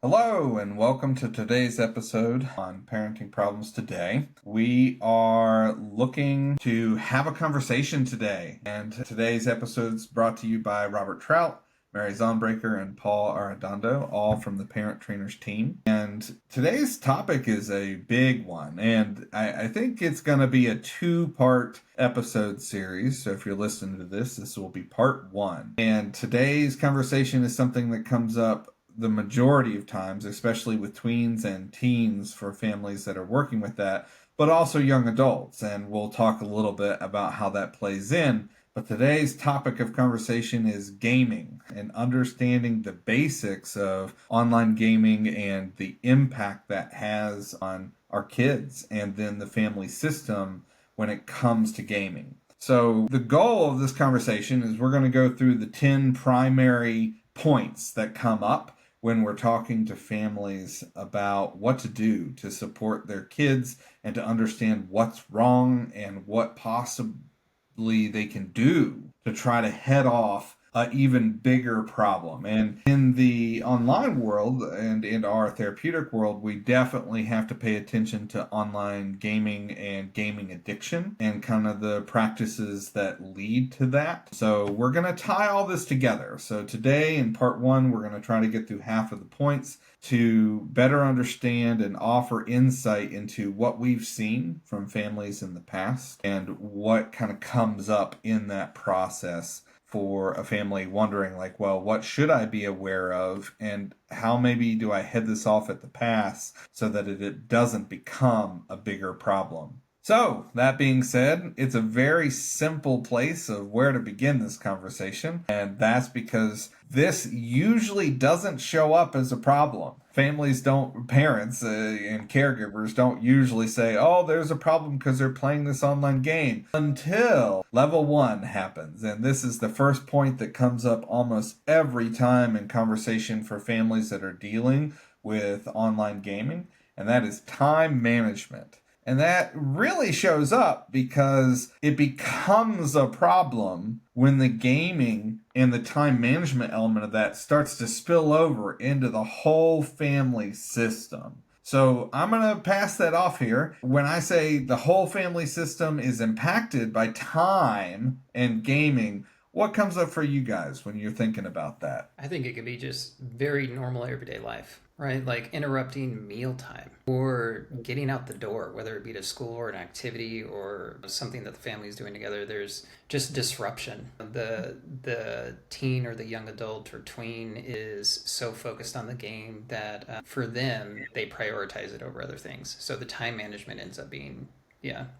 Hello, and welcome to today's episode on Parenting Problems Today. We are looking to have a conversation today, and today's episode is brought to you by Robert Trout, Mary Zonbreaker, and Paul Arredondo, all from the Parent Trainers team. And today's topic is a big one, and I think it's going to be a two-part episode series. So if you're listening to this will be part one. And today's conversation is something that comes up the majority of times, especially with tweens and teens for families that are working with that, but also young adults. And we'll talk a little bit about how that plays in. But today's topic of conversation is gaming and understanding the basics of online gaming and the impact that has on our kids and then the family system when it comes to gaming. So the goal of this conversation is we're going to go through the 10 primary points that come up when we're talking to families about what to do to support their kids and to understand what's wrong and what possibly they can do to try to head off an even bigger problem. And in the online world and in our therapeutic world, we definitely have to pay attention to online gaming and gaming addiction and kind of the practices that lead to that. So we're going to tie all this together. So today in part one, we're going to try to get through half of the points to better understand and offer insight into what we've seen from families in the past and what kind of comes up in that process for a family wondering like, well, what should I be aware of and how maybe do I head this off at the pass so that it doesn't become a bigger problem. So that being said, it's a very simple place of where to begin this conversation, and that's because this usually doesn't show up as a problem. Parents and caregivers don't usually say, oh, there's a problem because they're playing this online game until level one happens. And this is the first point that comes up almost every time in conversation for families that are dealing with online gaming, and that is time management. And that really shows up because it becomes a problem when the gaming and the time management element of that starts to spill over into the whole family system. So I'm going to pass that off here. When I say the whole family system is impacted by time and gaming, what comes up for you guys when you're thinking about that? I think it could be just very normal everyday life, right? Like interrupting mealtime or getting out the door, whether it be to school or an activity or something that the family is doing together. There's just disruption. The teen or the young adult or tween is so focused on the game that for them, they prioritize it over other things. So the time management ends up being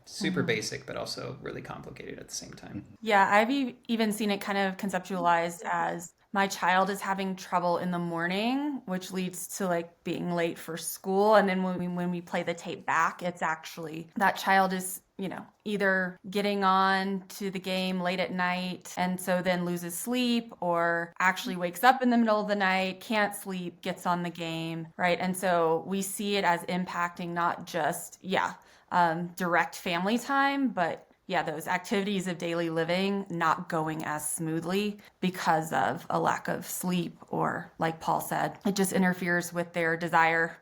super basic, but also really complicated at the same time. Yeah, I've even seen it kind of conceptualized as my child is having trouble in the morning, which leads to like being late for school. And then when we play the tape back, it's actually that child is, either getting on to the game late at night and so then loses sleep or actually wakes up in the middle of the night, can't sleep, gets on the game, right? And so we see it as impacting not just, direct family time, but those activities of daily living not going as smoothly because of a lack of sleep, or like Paul said, it just interferes with their desire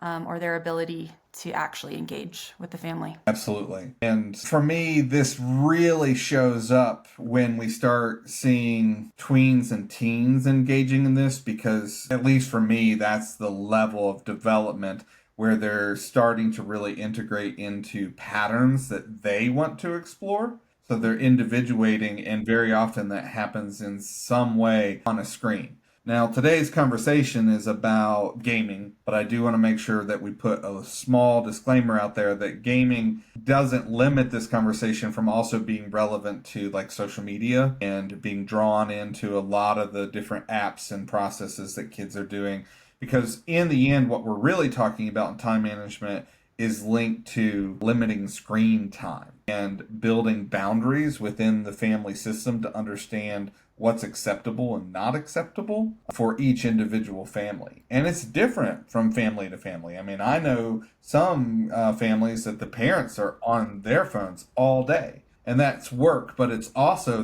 or their ability to actually engage with the family. Absolutely. And for me, this really shows up when we start seeing tweens and teens engaging in this, because at least for me, that's the level of development where they're starting to really integrate into patterns that they want to explore. So they're individuating, and very often that happens in some way on a screen. Now, today's conversation is about gaming, but I do want to make sure that we put a small disclaimer out there that gaming doesn't limit this conversation from also being relevant to like social media and being drawn into a lot of the different apps and processes that kids are doing. Because in the end, what we're really talking about in time management is linked to limiting screen time and building boundaries within the family system to understand what's acceptable and not acceptable for each individual family. And it's different from family to family. I mean, I know some families that the parents are on their phones all day. and that's work, but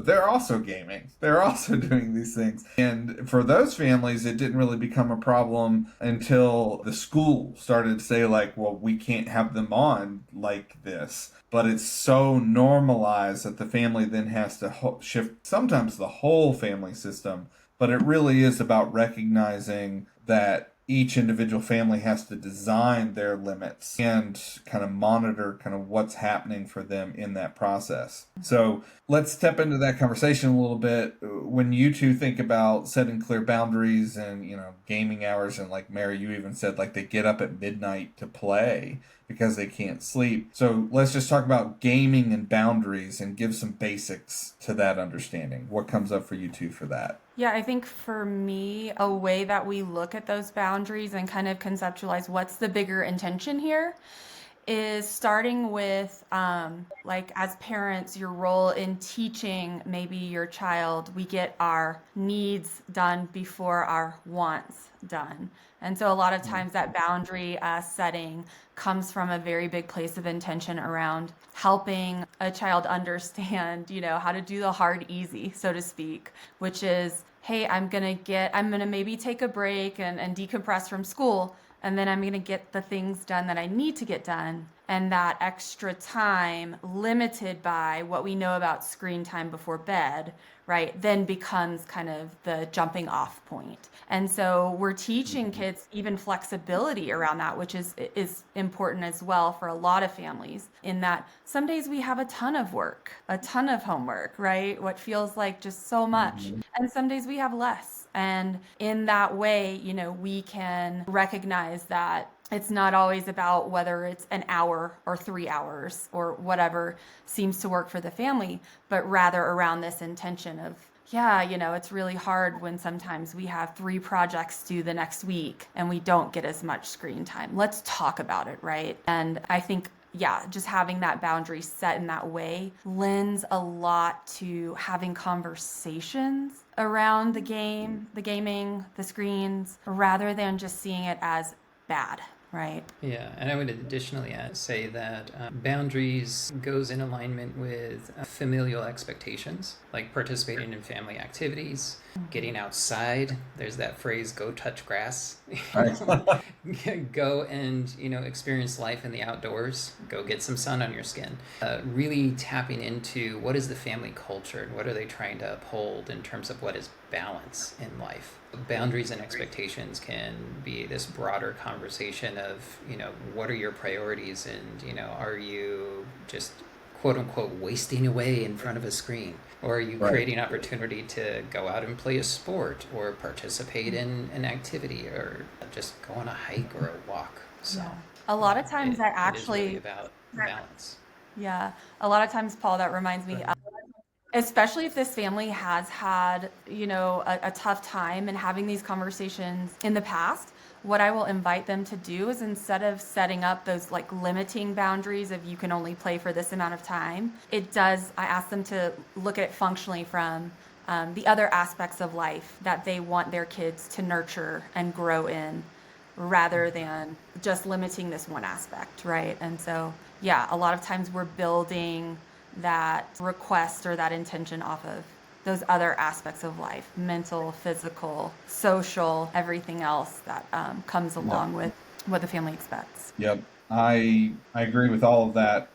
they're also gaming. They're also doing these things. And for those families, it didn't really become a problem until the school started to say, like, well, we can't have them on like this. But it's so normalized that the family then has to shift sometimes the whole family system. But it really is about recognizing that each individual family has to design their limits and kind of monitor kind of what's happening for them in that process. So let's step into that conversation a little bit. When you two think about setting clear boundaries and, gaming hours, and like Mary, you even said like they get up at midnight to play because they can't sleep. So let's just talk about gaming and boundaries and give some basics to that understanding. What comes up for you two for that? Yeah, I think for me, a way that we look at those boundaries and kind of conceptualize what's the bigger intention here is starting with, like, as parents, your role in teaching maybe your child, we get our needs done before our wants done. And so a lot of times that boundary setting comes from a very big place of intention around helping a child understand, how to do the hard easy, so to speak, which is, hey, I'm gonna maybe take a break and decompress from school, and then I'm going to get the things done that I need to get done. And that extra time, limited by what we know about screen time before bed, right, then becomes kind of the jumping off point. And so we're teaching kids even flexibility around that, which is important as well for a lot of families, in that some days we have a ton of work, a ton of homework, right? What feels like just so much. And some days we have less. And in that way, we can recognize that it's not always about whether it's an hour or 3 hours or whatever seems to work for the family, but rather around this intention of, yeah, it's really hard when sometimes we have 3 projects due the next week and we don't get as much screen time. Let's talk about it, right? And I think, yeah, just having that boundary set in that way lends a lot to having conversations around the gaming, the screens, rather than just seeing it as bad, right? Yeah, and I would additionally say that boundaries goes in alignment with familial expectations, like participating in family activities, getting outside. There's that phrase, go touch grass. Go and, experience life in the outdoors. Go get some sun on your skin. Really tapping into what is the family culture and what are they trying to uphold in terms of what is balance in life. Boundaries and expectations can be this broader conversation of, what are your priorities, and, are you just quote unquote wasting away in front of a screen? Or are you creating opportunity to go out and play a sport or participate in an activity or just go on a hike or a walk? So Yeah. A lot of times that it is really actually, about balance. yeah, a lot of times, Paul, that reminds me, especially if this family has had, a tough time and having these conversations in the past, what I will invite them to do is, instead of setting up those like limiting boundaries of you can only play for this amount of time, I ask them to look at it functionally from the other aspects of life that they want their kids to nurture and grow in, rather than just limiting this one aspect, right? And so, yeah, a lot of times we're building that request or that intention off of those other aspects of life: mental, physical, social, everything else that comes along with what the family expects. Yep. I agree with all of that.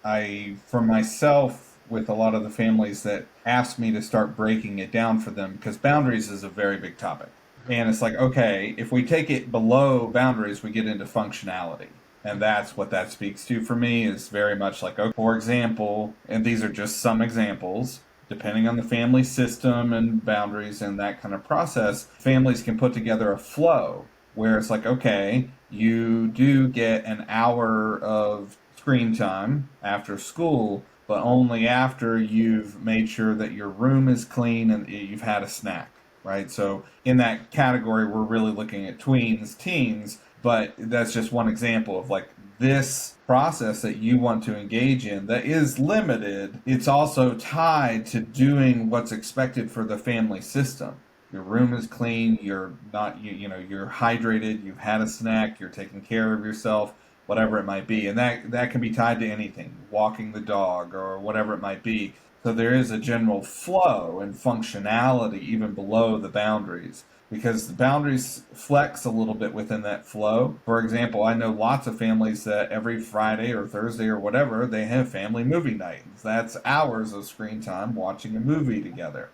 For myself, with a lot of the families that ask me to start breaking it down for them, because boundaries is a very big topic. And it's like, okay, if we take it below boundaries, we get into functionality. And that's what that speaks to for me, is very much like, oh, for example, and these are just some examples, depending on the family system and boundaries and that kind of process, families can put together a flow where it's like, okay, you do get an hour of screen time after school, but only after you've made sure that your room is clean and you've had a snack, right? So in that category, we're really looking at tweens, teens, but that's just one example of like this process that you want to engage in that is limited. It's also tied to doing what's expected for the family system. Your room is clean, you're not, you're hydrated, you've had a snack, you're taking care of yourself, whatever it might be. And that can be tied to anything, walking the dog or whatever it might be. So there is a general flow and functionality even below the boundaries, because the boundaries flex a little bit within that flow. For example, I know lots of families that every Friday or Thursday or whatever, they have family movie nights. That's hours of screen time watching a movie together.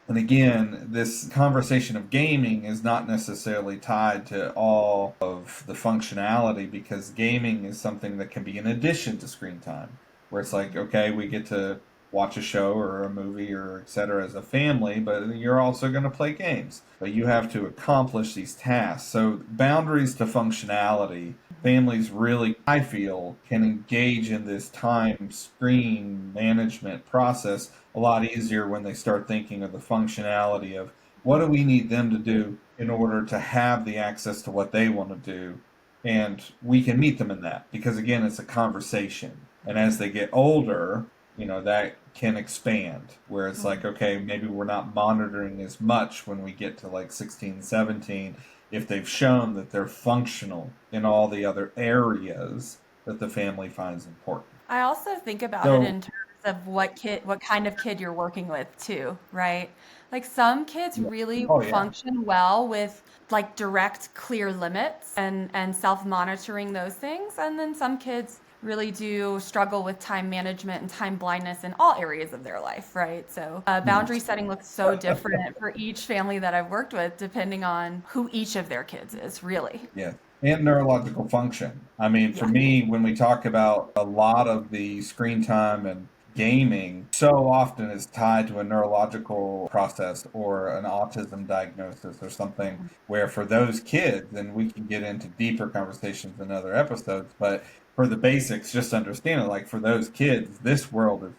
And again, this conversation of gaming is not necessarily tied to all of the functionality, because gaming is something that can be in addition to screen time, where it's like, okay, we get to watch a show or a movie or et cetera as a family, but you're also going to play games. But you have to accomplish these tasks. So boundaries to functionality, families really, I feel, can engage in this time screen management process a lot easier when they start thinking of the functionality of what do we need them to do in order to have the access to what they want to do. And we can meet them in that, because again, it's a conversation. And as they get older, that can expand, where it's like, okay, maybe we're not monitoring as much when we get to like 16, 17, if they've shown that they're functional in all the other areas that the family finds important. I also think about it So, in terms of what kind of kid you're working with too, right? Like some kids yeah. really Oh, yeah. function well with like direct, clear limits and self-monitoring those things. And then some kids really do struggle with time management and time blindness in all areas of their life, right? So boundary setting looks so different for each family that I've worked with, depending on who each of their kids is, really. Yeah. And neurological function. I mean, for Yeah. me, when we talk about a lot of the screen time and gaming, so often is tied to a neurological process or an autism diagnosis or something, where for those kids, and we can get into deeper conversations in other episodes, but for the basics, just understand it, like for those kids, this world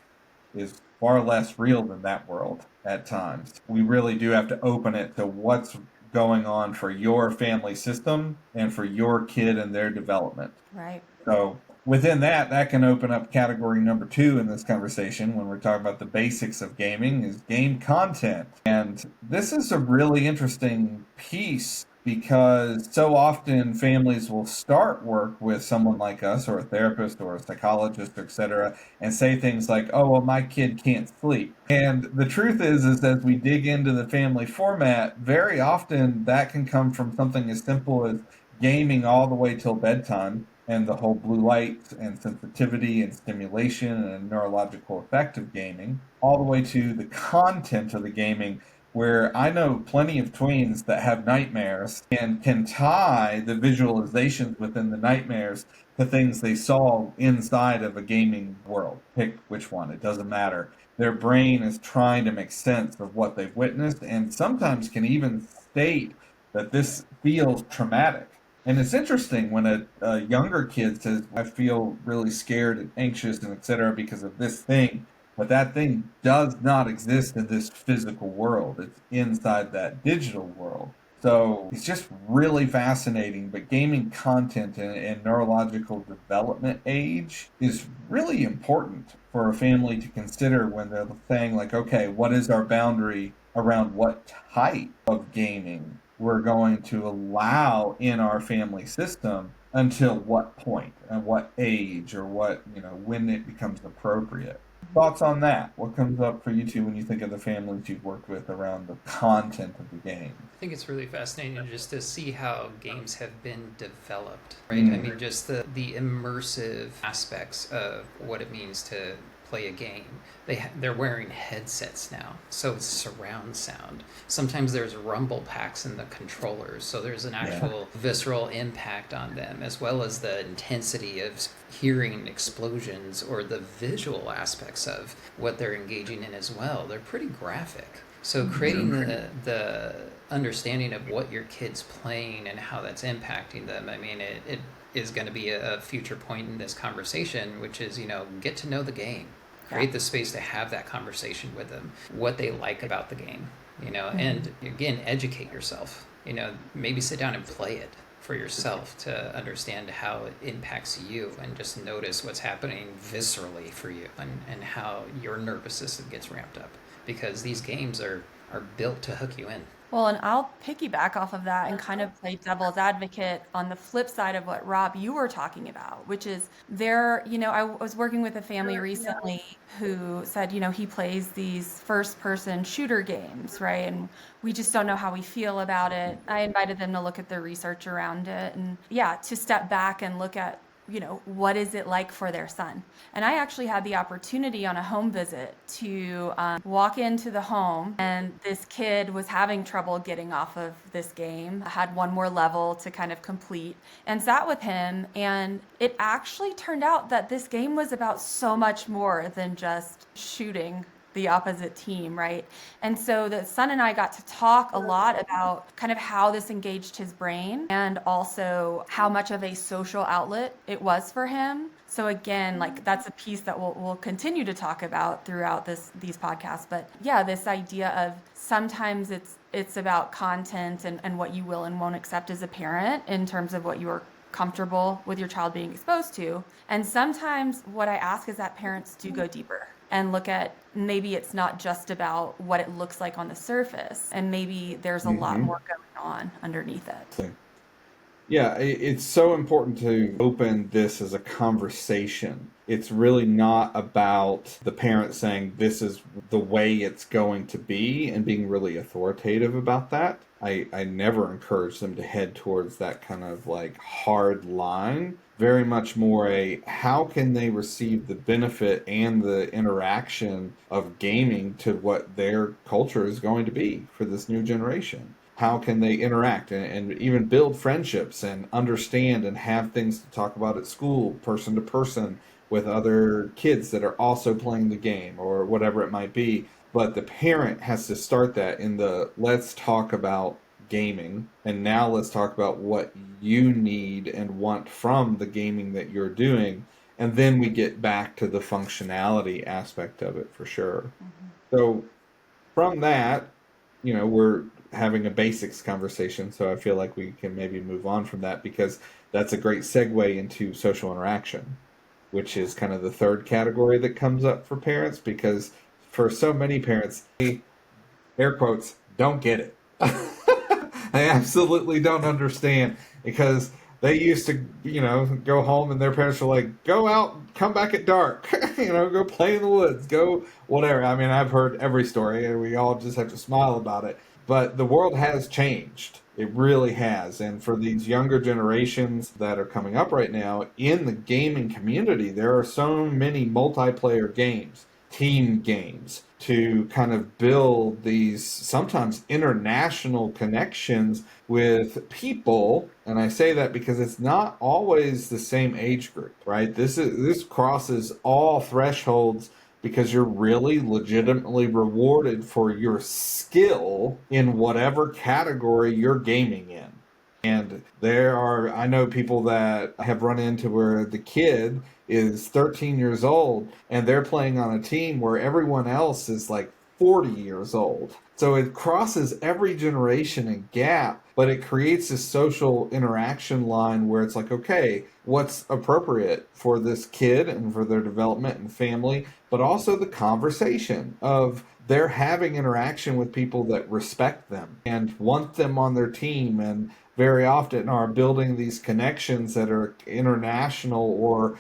is far less real than that world at times. We really do have to open it to what's going on for your family system and for your kid and their development. Right. So within that, that can open up category number two in this conversation when we're talking about the basics of gaming is game content. And this is a really interesting piece, because so often families will start work with someone like us or a therapist or a psychologist, etc., and say things like, oh, well, my kid can't sleep. And the truth is as we dig into the family format, very often that can come from something as simple as gaming all the way till bedtime, and the whole blue light and sensitivity and stimulation and neurological effect of gaming, all the way to the content of the gaming, where I know plenty of tweens that have nightmares and can tie the visualizations within the nightmares to things they saw inside of a gaming world. Pick which one, it doesn't matter. Their brain is trying to make sense of what they've witnessed, and sometimes can even state that this feels traumatic. And it's interesting when a younger kid says, I feel really scared and anxious and etc. because of this thing, but that thing does not exist in this physical world. It's inside that digital world. So it's just really fascinating. But gaming content and neurological development age is really important for a family to consider when they're saying, like, okay, what is our boundary around what type of gaming we're going to allow in our family system, until what point and what age, or what, when it becomes appropriate. Thoughts on that? What comes up for you two when you think of the families you've worked with around the content of the game? I think it's really fascinating just to see how games have been developed, right? I Mm. mean, just the immersive aspects of what it means to play a game. They're wearing headsets now, so it's surround sound. Sometimes there's rumble packs in the controllers, so there's an actual visceral impact on them, as well as the intensity of hearing explosions or the visual aspects of what they're engaging in as well. They're pretty graphic. So creating the understanding of what your kid's playing and how that's impacting them, I mean, it is going to be a future point in this conversation, which is, get to know the game. Create the space to have that conversation with them, what they like about the game, and again, educate yourself, maybe sit down and play it for yourself to understand how it impacts you, and just notice what's happening viscerally for you, and how your nervous system gets ramped up, because these games are built to hook you in. Well, and I'll piggyback off of that and kind of play devil's advocate on the flip side of what Rob, you were talking about, which is I was working with a family recently who said, he plays these first person shooter games, right? And we just don't know how we feel about it. I invited them to look at the research around it and yeah, to step back and look at what is it like for their son? And I actually had the opportunity on a home visit to walk into the home, and this kid was having trouble getting off of this game. I had one more level to kind of complete and sat with him. And it actually turned out that this game was about so much more than just shooting the opposite team, right? And so the son and I got to talk a lot about kind of how this engaged his brain and also how much of a social outlet it was for him. So again, like that's a piece that we'll continue to talk about throughout these podcasts. But yeah, this idea of sometimes it's about content and what you will and won't accept as a parent in terms of what you're comfortable with your child being exposed to. And sometimes what I ask is that parents do go deeper and look at maybe it's not just about what it looks like on the surface, and maybe there's a lot more going on underneath it. Yeah, it's so important to open this as a conversation. It's really not about the parent saying this is the way it's going to be and being really authoritative about that. I never encourage them to head towards that kind of like hard line. Very much more a how can they receive the benefit and the interaction of gaming to what their culture is going to be for this new generation. How can they interact and even build friendships and understand and have things to talk about at school, person to person, with other kids that are also playing the game or whatever it might be. But the parent has to start that in the let's talk about gaming, and now let's talk about what you need and want from the gaming that you're doing. And then we get back to the functionality aspect of it for sure. So from that, we're having a basics conversation, so I feel like we can maybe move on from that because that's a great segue into social interaction, which is kind of the third category that comes up for parents because for so many parents, they, air quotes, don't get it. They absolutely don't understand because they used to, go home and their parents were like, go out, come back at dark, go play in the woods, go whatever. I mean, I've heard every story and we all just have to smile about it. But the world has changed. It really has. And for these younger generations that are coming up right now in the gaming community, there are so many multiplayer games, team games, to kind of build these sometimes international connections with people. And I say that because it's not always the same age group, right? This crosses all thresholds because you're really legitimately rewarded for your skill in whatever category you're gaming in. And I know people that have run into where the kid is 13 years old and they're playing on a team where everyone else is like 40 years old. So it crosses every generation and gap, but it creates this social interaction line where it's like, okay, what's appropriate for this kid and for their development and family, but also the conversation of they're having interaction with people that respect them and want them on their team and very often are building these connections that are international or,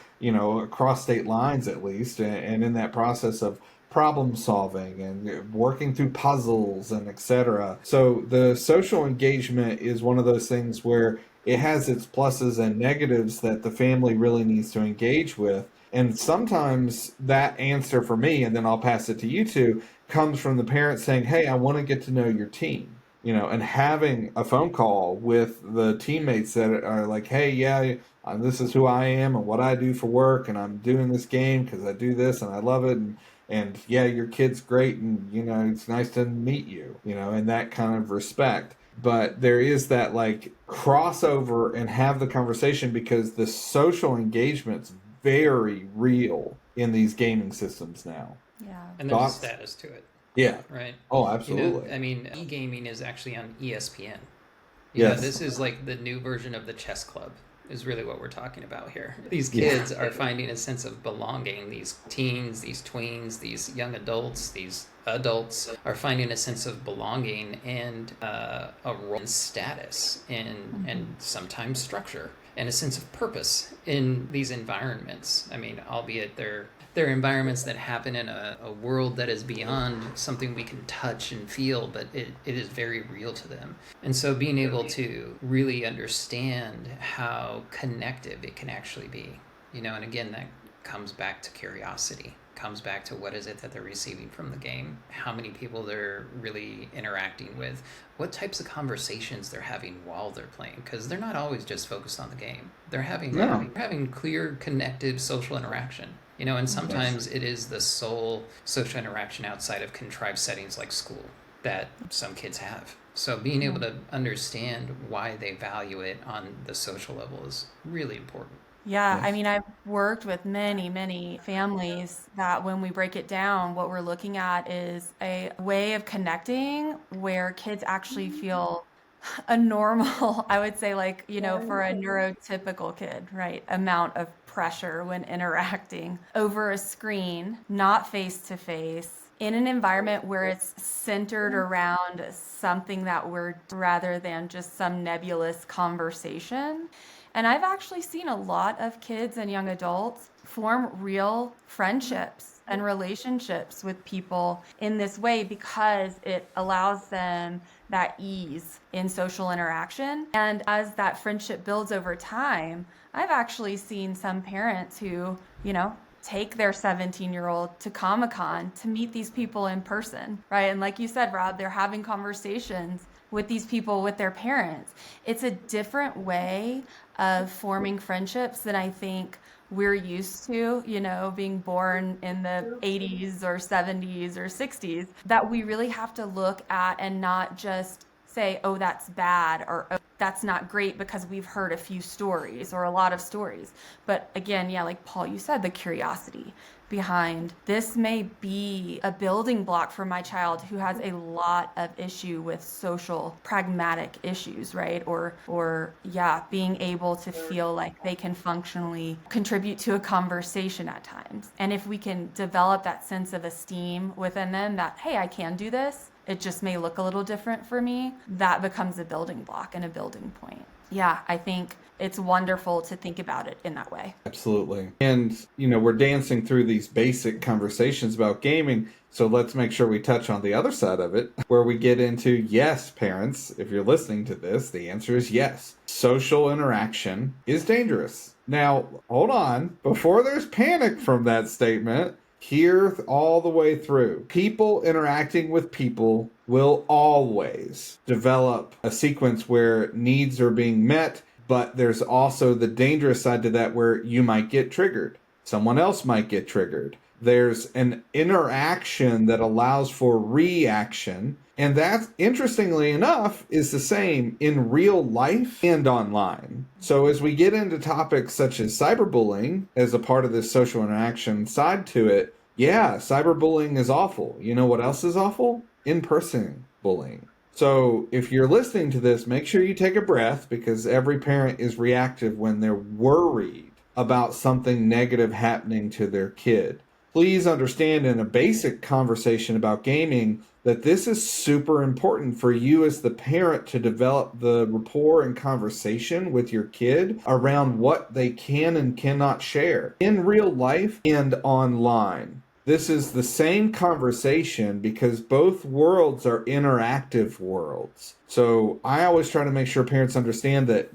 across state lines at least, and in that process of problem solving and working through puzzles and etc. So the social engagement is one of those things where it has its pluses and negatives that the family really needs to engage with. And sometimes that answer for me, and then I'll pass it to you two, comes from the parents saying, hey, I want to get to know your team. And having a phone call with the teammates that are like, hey, yeah, this is who I am and what I do for work, and I'm doing this game because I do this and I love it, and yeah, your kid's great, and it's nice to meet you, in that kind of respect. But there is that like crossover and have the conversation because the social engagement's very real in these gaming systems now. Yeah. And there's a status to it. Yeah. Right. Oh, absolutely. E-gaming is actually on ESPN. Yes. This is like the new version of the chess club. is really what we're talking about here. These kids are finding a sense of belonging. These teens, these tweens, these young adults, these adults are finding a sense of belonging and a role and status and sometimes structure and a sense of purpose in these environments. I mean, albeit they're environments that happen in a world that is beyond something we can touch and feel, but it is very real to them. And so being able to really understand how connected it can actually be, and again, that comes back to curiosity, comes back to what is it that they're receiving from the game, how many people they're really interacting with, what types of conversations they're having while they're playing, because they're not always just focused on the game. They're having clear, connected social interaction. And sometimes it is the sole social interaction outside of contrived settings like school that some kids have. So being able to understand why they value it on the social level is really important. Yeah, I mean, I've worked with many, many families that when we break it down, what we're looking at is a way of connecting where kids actually feel a normal, I would say, like, for a neurotypical kid, right? Amount of pressure when interacting over a screen, not face to face, in an environment where it's centered around something that we're rather than just some nebulous conversation. And I've actually seen a lot of kids and young adults form real friendships and relationships with people in this way because it allows them that ease in social interaction. And as that friendship builds over time, I've actually seen some parents who, take their 17-year-old to Comic-Con to meet these people in person, right? And like you said, Rob, they're having conversations with these people with their parents. It's a different way of forming friendships than I think we're used to, being born in the 80s or 70s or 60s, that we really have to look at and not just say, oh, that's bad, or oh, that's not great, because we've heard a few stories or a lot of stories. But again, yeah, like Paul, you said, the curiosity behind this may be a building block for my child who has a lot of issue with social pragmatic issues, right? Or being able to feel like they can functionally contribute to a conversation at times. And if we can develop that sense of esteem within them that, hey, I can do this, it just may look a little different for me, that becomes a building block and a building point. Yeah, I think it's wonderful to think about it in that way. Absolutely. And, we're dancing through these basic conversations about gaming, so let's make sure we touch on the other side of it, where we get into, yes, parents, if you're listening to this, the answer is yes. Social interaction is dangerous. Now, hold on. Before there's panic from that statement, hear all the way through. People interacting with people will always develop a sequence where needs are being met, but there's also the dangerous side to that where you might get triggered. Someone else might get triggered. There's an interaction that allows for reaction. And that, interestingly enough, is the same in real life and online. So as we get into topics such as cyberbullying as a part of this social interaction side to it, yeah, cyberbullying is awful. You know what else is awful? In-person bullying. So if you're listening to this, make sure you take a breath, because every parent is reactive when they're worried about something negative happening to their kid. Please understand, in a basic conversation about gaming, that this is super important for you as the parent to develop the rapport and conversation with your kid around what they can and cannot share in real life and online. This is the same conversation because both worlds are interactive worlds. So I always try to make sure parents understand that,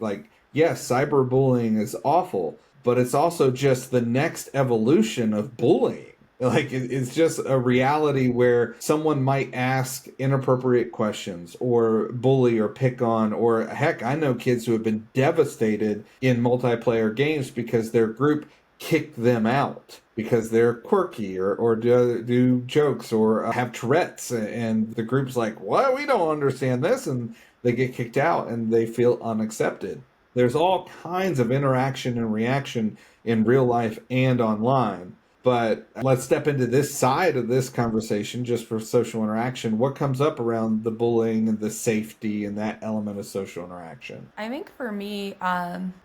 yes, cyberbullying is awful, but it's also just the next evolution of bullying. It's just a reality where someone might ask inappropriate questions or bully or pick on, or heck, I know kids who have been devastated in multiplayer games because their group kicked them out because they're quirky or do jokes or have Tourette's, and the group's like, what? We don't understand this. And they get kicked out and they feel unaccepted. There's all kinds of interaction and reaction in real life and online. But let's step into this side of this conversation just for social interaction. What comes up around the bullying and the safety and that element of social interaction? I think for me,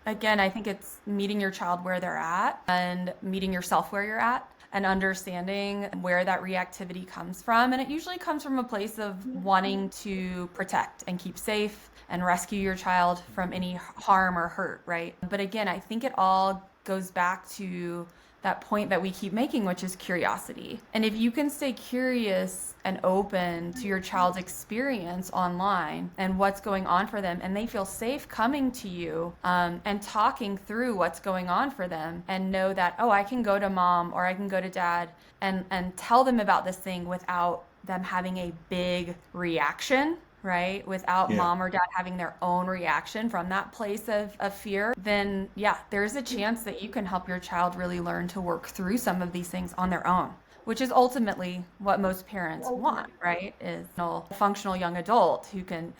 again, I think it's meeting your child where they're at and meeting yourself where you're at and understanding where that reactivity comes from. And it usually comes from a place of wanting to protect and keep safe and rescue your child from any harm or hurt, right? But again, I think it all goes back to that point that we keep making, which is curiosity. And if you can stay curious and open to your child's experience online and what's going on for them, and they feel safe coming to you and talking through what's going on for them, and know that, oh, I can go to mom or I can go to dad and tell them about this thing without them having a big reaction, right? Without mom or dad having their own reaction from that place of fear, then yeah, there's a chance that you can help your child really learn to work through some of these things on their own, which is ultimately what most parents want, right? Is a functional young adult who can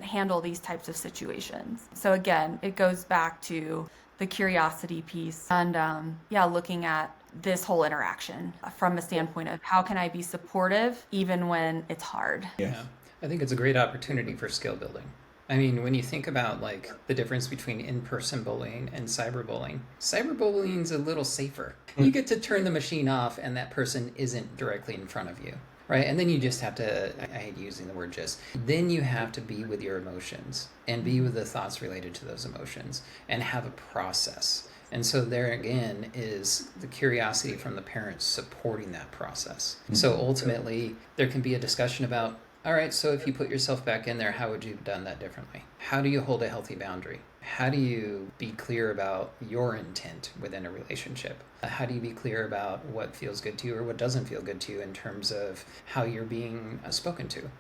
handle these types of situations. So again, it goes back to the curiosity piece and looking at this whole interaction from a standpoint of how can I be supportive even when it's hard. Yeah. I think it's a great opportunity for skill building. I mean, when you think about like the difference between in-person bullying and cyberbullying's a little safer. You get to turn the machine off and that person isn't directly in front of you, right? And then you just have to, I hate using the word just, then you have to be with your emotions and be with the thoughts related to those emotions and have a process. And so there again is the curiosity from the parents supporting that process. So ultimately there can be a discussion about, all right, so if you put yourself back in there, how would you have done that differently? How do you hold a healthy boundary? How do you be clear about your intent within a relationship? How do you be clear about what feels good to you or what doesn't feel good to you in terms of how you're being spoken to?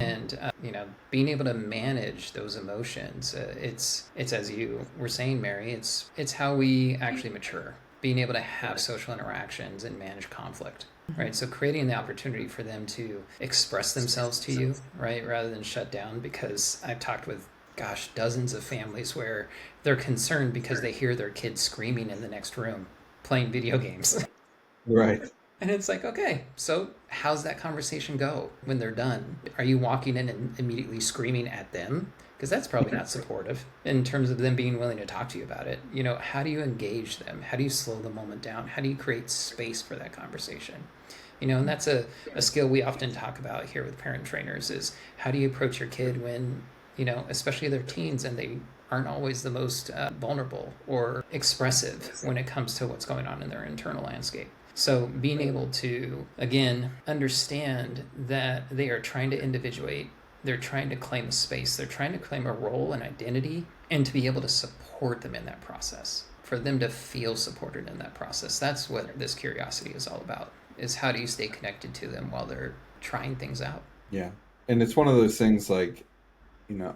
And, being able to manage those emotions, it's as you were saying, Mary, it's how we actually mature, being able to have social interactions and manage conflict. Right, so creating the opportunity for them to express themselves to you, right, rather than shut down. Because I've talked with, dozens of families where they're concerned because they hear their kids screaming in the next room, playing video games. Right. And it's like, okay, so how's that conversation go when they're done? Are you walking in and immediately screaming at them? Because that's probably not supportive in terms of them being willing to talk to you about it. How do you engage them? How do you slow the moment down? How do you create space for that conversation? And that's a skill we often talk about here with parent trainers is how do you approach your kid when, especially their teens and they aren't always the most vulnerable or expressive when it comes to what's going on in their internal landscape. So being able to, again, understand that they are trying to individuate, they're trying to claim a space, they're trying to claim a role and identity, and to be able to support them in that process, for them to feel supported in that process. That's what this curiosity is all about, is how do you stay connected to them while they're trying things out? Yeah. And it's one of those things like,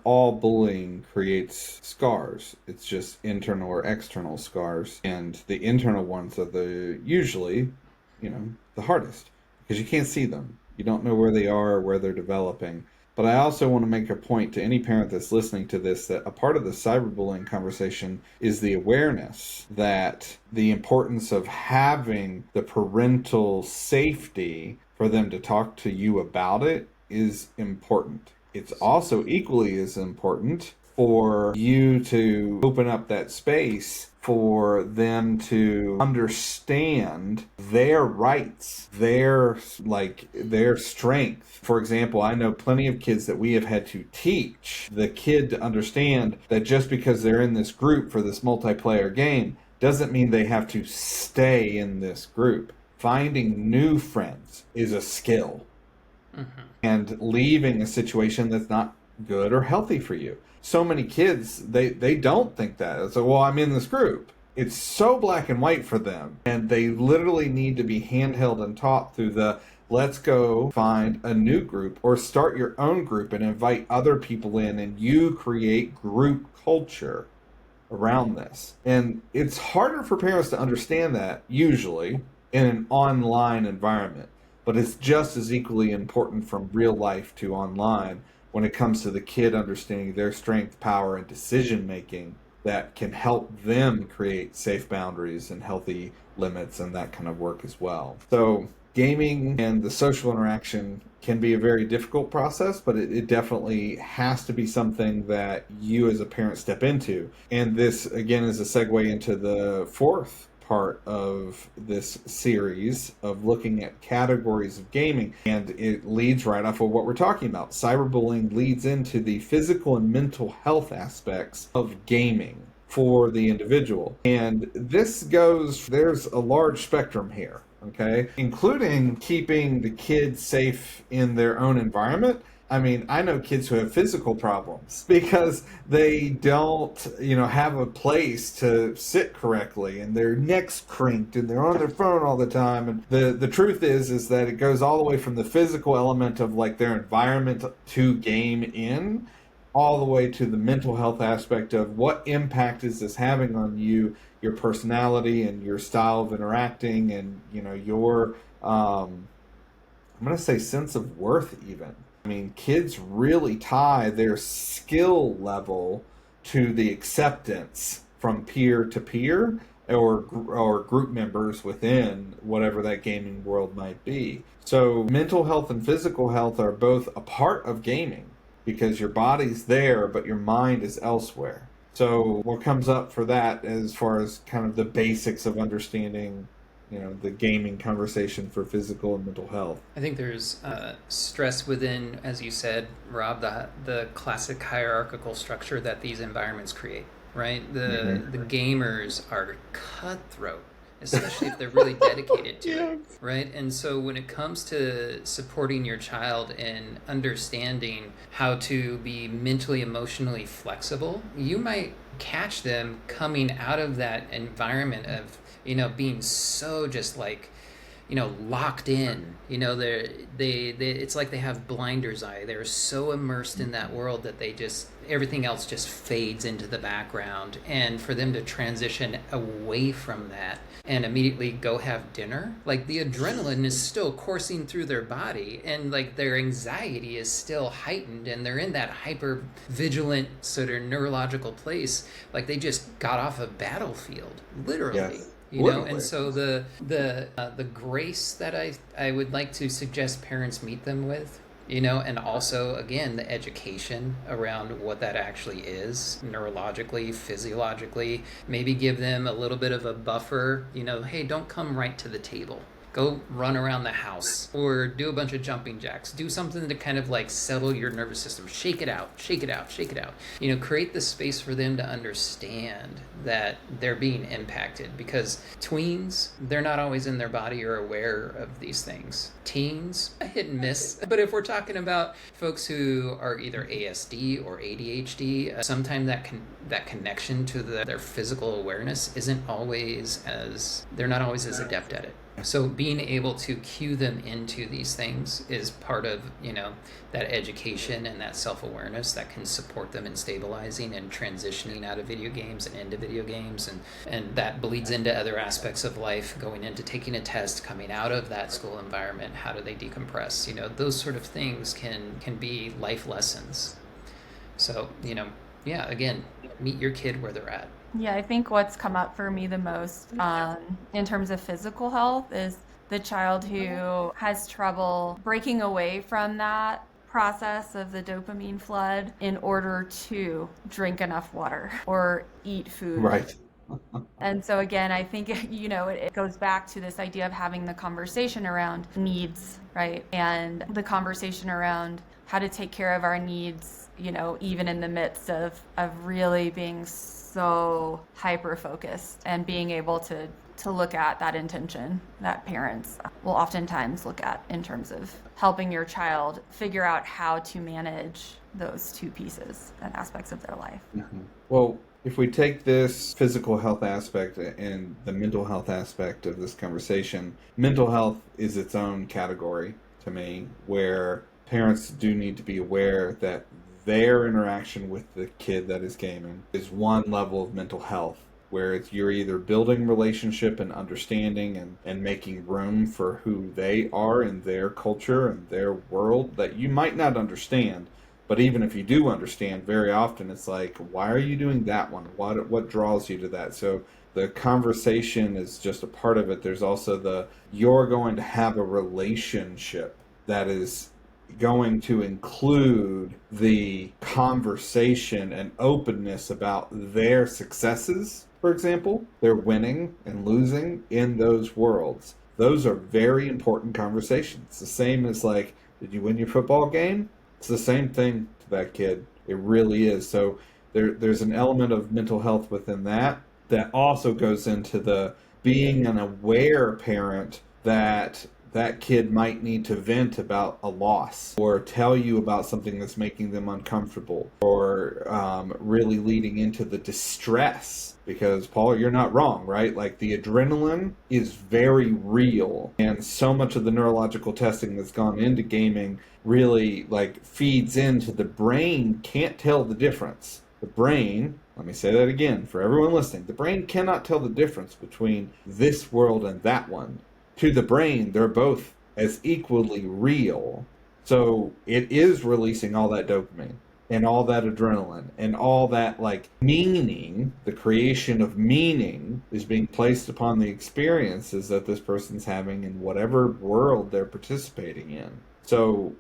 all bullying creates scars. It's just internal or external scars. And the internal ones are usually, the hardest because you can't see them. You don't know where they are or where they're developing. But I also want to make a point to any parent that's listening to this that a part of the cyberbullying conversation is the awareness that the importance of having the parental safety for them to talk to you about it is important. It's also equally as important for you to open up that space for them to understand their rights, their strength. For example, I know plenty of kids that we have had to teach the kid to understand that just because they're in this group for this multiplayer game doesn't mean they have to stay in this group. Finding new friends is a skill. And leaving a situation that's not good or healthy for you. So many kids, they don't think that. So, well, I'm in this group. It's so black and white for them. And they literally need to be handheld and taught through let's go find a new group or start your own group and invite other people in and you create group culture around this. And it's harder for parents to understand that usually in an online environment. But it's just as equally important from real life to online when it comes to the kid understanding their strength, power, and decision making that can help them create safe boundaries and healthy limits and that kind of work as well. So gaming and the social interaction can be a very difficult process, but it definitely has to be something that you as a parent step into. And this, again, is a segue into the fourth part of this series of looking at categories of gaming. And it leads right off of what we're talking about. Cyberbullying leads into the physical and mental health aspects of gaming for the individual. And there's a large spectrum here, okay? Including keeping the kids safe in their own environment. I mean, I know kids who have physical problems because they don't, have a place to sit correctly, and their neck's crinked and they're on their phone all the time. And the truth is that it goes all the way from the physical element of like their environment to game in, all the way to the mental health aspect of what impact is this having on you, your personality and your style of interacting, and your I'm going to say sense of worth even. I mean, kids really tie their skill level to the acceptance from peer to peer or group members within whatever that gaming world might be. So mental health and physical health are both a part of gaming because your body's there, but your mind is elsewhere. So what comes up for that as far as kind of the basics of understanding the gaming conversation for physical and mental health? I think there's stress within, as you said, Rob, the classic hierarchical structure that these environments create, right? The gamers are cutthroat, especially if they're really dedicated to it, right? And so when it comes to supporting your child and understanding how to be mentally, emotionally flexible, you might catch them coming out of that environment of being so just like, locked in. It's like they have blinders eye. They're so immersed in that world that everything else just fades into the background. And for them to transition away from that and immediately go have dinner, like the adrenaline is still coursing through their body, and like their anxiety is still heightened, and they're in that hyper vigilant sort of neurological place, like they just got off a battlefield, literally. Yes. And so the grace that I would like to suggest parents meet them with, and also again the education around what that actually is neurologically, physiologically, maybe give them a little bit of a buffer, hey, don't come right to the table. Go run around the house or do a bunch of jumping jacks. Do something to kind of like settle your nervous system. Shake it out, shake it out, shake it out. Create the space for them to understand that they're being impacted, because tweens, they're not always in their body or aware of these things. Teens, a hit and miss. But if we're talking about folks who are either ASD or ADHD, sometimes that connection to their physical awareness isn't always they're not always as adept at it. So being able to cue them into these things is part of, that education and that self-awareness that can support them in stabilizing and transitioning out of video games and into video games. And that bleeds into other aspects of life, going into taking a test, coming out of that school environment. How do they decompress? Those sort of things can be life lessons. So, again, meet your kid where they're at. Yeah, I think what's come up for me the most in terms of physical health is the child who has trouble breaking away from that process of the dopamine flood in order to drink enough water or eat food. Right. And so again, I think, it goes back to this idea of having the conversation around needs, right? And the conversation around how to take care of our needs, even in the midst of really being so hyper focused, and being able to look at that intention that parents will oftentimes look at in terms of helping your child figure out how to manage those two pieces and aspects of their life. Mm-hmm. Well, if we take this physical health aspect and the mental health aspect of this conversation, mental health is its own category to me, where parents do need to be aware that their interaction with the kid that is gaming is one level of mental health, where you're either building relationship and understanding and making room for who they are in their culture and their world that you might not understand, But even if you do understand, very often it's like, why are you doing that one? What draws you to that? So the conversation is just a part of it. There's also you're going to have a relationship that is going to include the conversation and openness about their successes, for example, their winning and losing in those worlds. Those are very important conversations. The same as like, did you win your football game? It's the same thing to that kid. It really is. So there's an element of mental health within that also goes into the being an aware parent that that kid might need to vent about a loss or tell you about something that's making them uncomfortable or really leading into the distress. Because, Paul, you're not wrong, right? Like, the adrenaline is very real, and so much of the neurological testing that's gone into gaming really, like, feeds into the brain can't tell the difference. The brain, let me say that again for everyone listening, the brain cannot tell the difference between this world and that one. To the brain, they're both as equally real. So it is releasing all that dopamine and all that adrenaline and all that, like, meaning. The creation of meaning is being placed upon the experiences that this person's having in whatever world they're participating in. So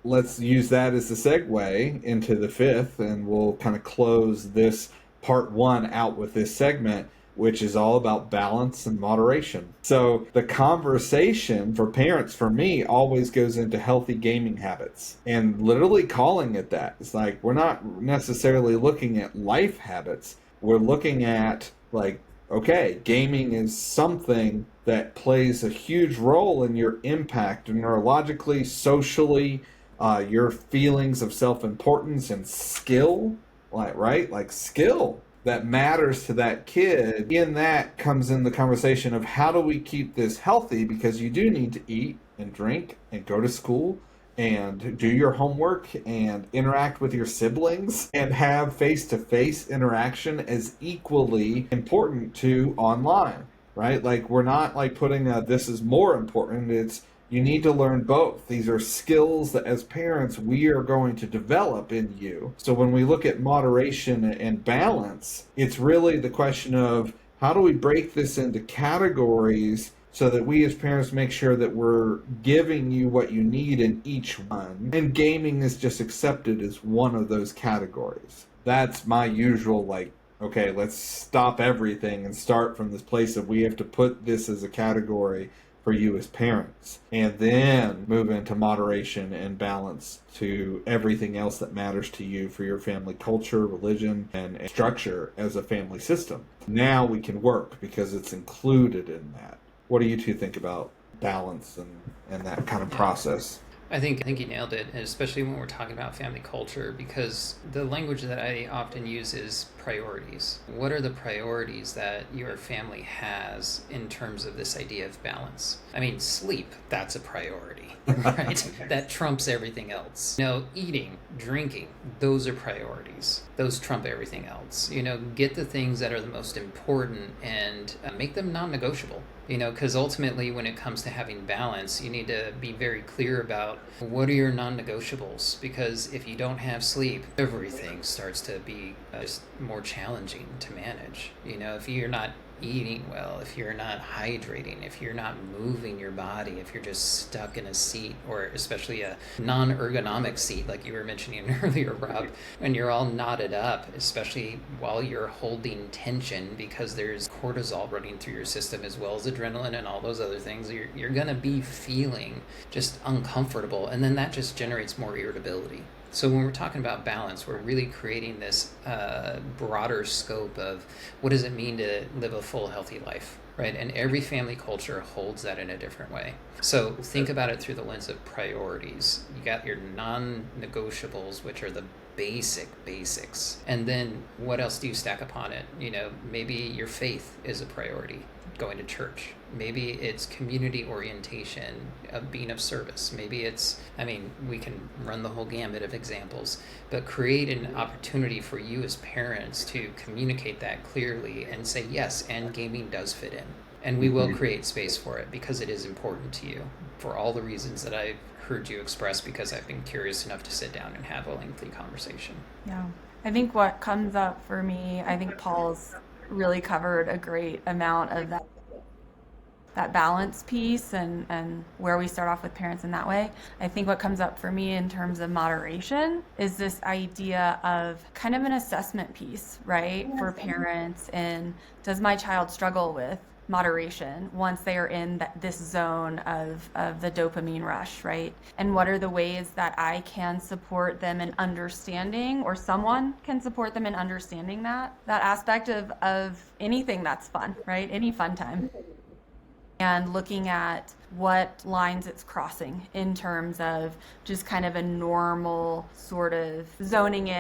let's use that as a segue into the fifth, and we'll kind of close this part one out with this segment, which is all about balance and moderation. So the conversation for parents, for me, always goes into healthy gaming habits, and literally calling it that. It's like, we're not necessarily looking at life habits. We're looking at, like, okay, gaming is something that plays a huge role in your impact neurologically, socially, your feelings of self-importance and skill, like skill that matters to that kid. In that comes in the conversation of how do we keep this healthy, because you do need to eat and drink and go to school and do your homework and interact with your siblings and have face-to-face interaction as equally important to online, right? Like, we're not like putting this is more important. It's, you need to learn both. These are skills that as parents we are going to develop in you. So when we look at moderation and balance, it's really the question of how do we break this into categories so that we as parents make sure that we're giving you what you need in each one. And gaming is just accepted as one of those categories. That's my usual, like, okay, let's stop everything and start from this place of we have to put this as a category for you as parents, and then move into moderation and balance to everything else that matters to you for your family culture, religion, and structure as a family system. Now we can work because it's included in that. What do you two think about balance and that kind of process? I think you nailed it, especially when we're talking about family culture, because the language that I often use is priorities. What are the priorities that your family has in terms of this idea of balance? I mean, sleep, that's a priority, right? That trumps everything else. Eating, drinking, those are priorities. Those trump everything else. Get the things that are the most important and make them non-negotiable. Because ultimately when it comes to having balance, you need to be very clear about what are your non-negotiables, because if you don't have sleep, everything starts to be just more challenging to manage. If you're not eating well, if you're not hydrating, if you're not moving your body, if you're just stuck in a seat, or especially a non-ergonomic seat like you were mentioning earlier, Rob, when you're all knotted up, especially while you're holding tension because there's cortisol running through your system as well as adrenaline and all those other things, you're going to be feeling just uncomfortable, and then that just generates more irritability. So when we're talking about balance, we're really creating this broader scope of what does it mean to live a full, healthy life, right? And every family culture holds that in a different way. So think about it through the lens of priorities. You got your non-negotiables, which are the basics. And then what else do you stack upon it? Maybe your faith is a priority, going to church. Maybe it's community orientation, of being of service. Maybe it's, we can run the whole gamut of examples, but create an opportunity for you as parents to communicate that clearly and say, yes, and gaming does fit in. And we will create space for it because it is important to you for all the reasons that I've heard you express because I've been curious enough to sit down and have a lengthy conversation. Yeah. I think what comes up for me, I think Paul's really covered a great amount of that balance piece and where we start off with parents in that way. I think what comes up for me in terms of moderation is this idea of kind of an assessment piece, right? For parents, and does my child struggle with moderation once they are in this zone of the dopamine rush, right? And what are the ways that I can support them in understanding, or someone can support them in understanding that aspect of anything that's fun, right? Any fun time. And looking at what lines it's crossing in terms of just kind of a normal sort of zoning in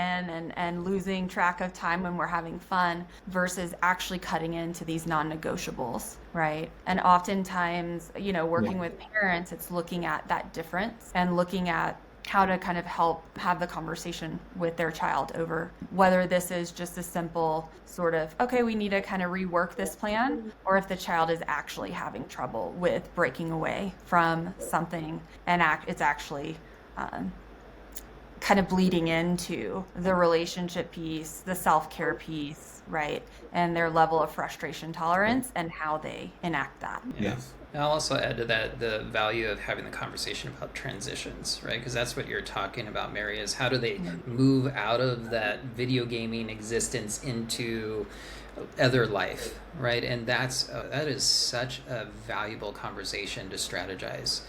and losing track of time when we're having fun versus actually cutting into these non-negotiables, right? And oftentimes, working with parents, it's looking at that difference and looking at how to kind of help have the conversation with their child over whether this is just a simple sort of, okay, we need to kind of rework this plan, or if the child is actually having trouble with breaking away from something and it's actually kind of bleeding into the relationship piece, the self-care piece, right? And their level of frustration tolerance and how they enact that. Yes. I'll also add to that the value of having the conversation about transitions, right? Because that's what you're talking about, Mary, is how do they move out of that video gaming existence into other life, right? And that is such a valuable conversation to strategize.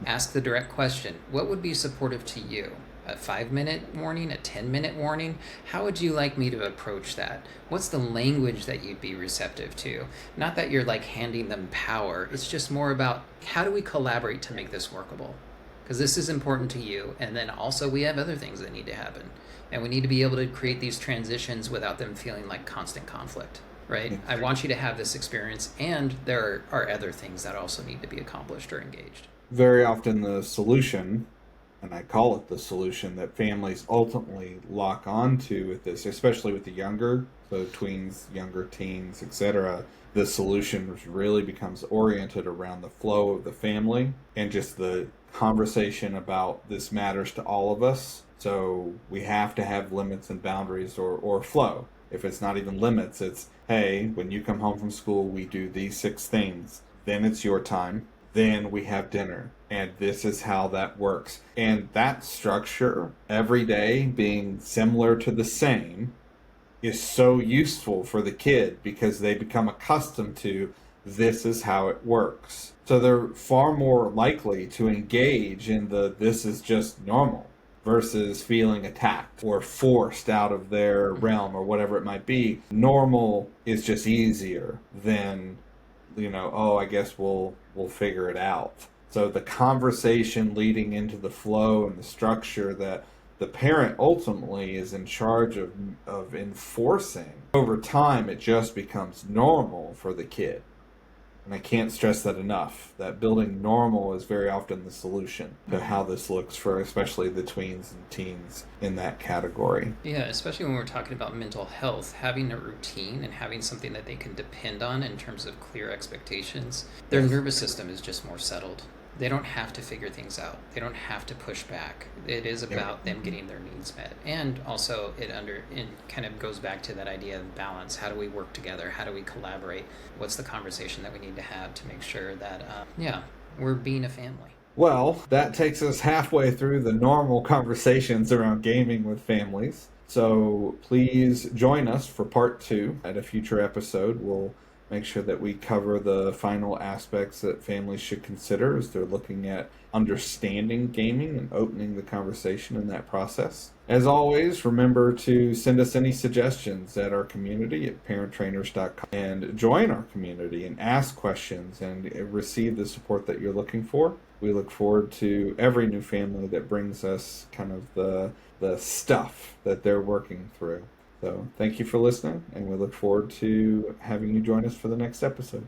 Ask the direct question, what would be supportive to you? A 5-minute warning, a 10-minute warning? How would you like me to approach that? What's the language that you'd be receptive to? Not that you're like handing them power. It's just more about how do we collaborate to make this workable? Because this is important to you. And then also we have other things that need to happen. And we need to be able to create these transitions without them feeling like constant conflict, right? I want you to have this experience, and there are other things that also need to be accomplished or engaged. Very often the solution, and I call it the solution, that families ultimately lock onto with this, especially with the younger, so tweens, younger teens, etc., the solution really becomes oriented around the flow of the family and just the conversation about this matters to all of us. So we have to have limits and boundaries or flow. If it's not even limits, it's, hey, when you come home from school, we do these 6 things. Then it's your time. Then we have dinner. And this is how that works. And that structure, every day being similar to the same, is so useful for the kid because they become accustomed to this is how it works. So they're far more likely to engage in this is just normal versus feeling attacked or forced out of their realm or whatever it might be. Normal is just easier than, I guess we'll figure it out. So the conversation leading into the flow and the structure that the parent ultimately is in charge of enforcing, over time it just becomes normal for the kid. And I can't stress that enough, that building normal is very often the solution to how this looks for especially the tweens and teens in that category. Yeah, especially when we're talking about mental health, having a routine and having something that they can depend on in terms of clear expectations. Their nervous system is just more settled. They don't have to figure things out. They don't have to push back. It is about them getting their needs met. And also it kind of goes back to that idea of balance. How do we work together? How do we collaborate? What's the conversation that we need to have to make sure that, we're being a family? Well, that takes us halfway through the normal conversations around gaming with families. So please join us for part 2 at a future episode. We'll make sure that we cover the final aspects that families should consider as they're looking at understanding gaming and opening the conversation in that process. As always, remember to send us any suggestions at our community at parenttrainers.com and join our community and ask questions and receive the support that you're looking for. We look forward to every new family that brings us kind of the stuff that they're working through. So thank you for listening, and we look forward to having you join us for the next episode.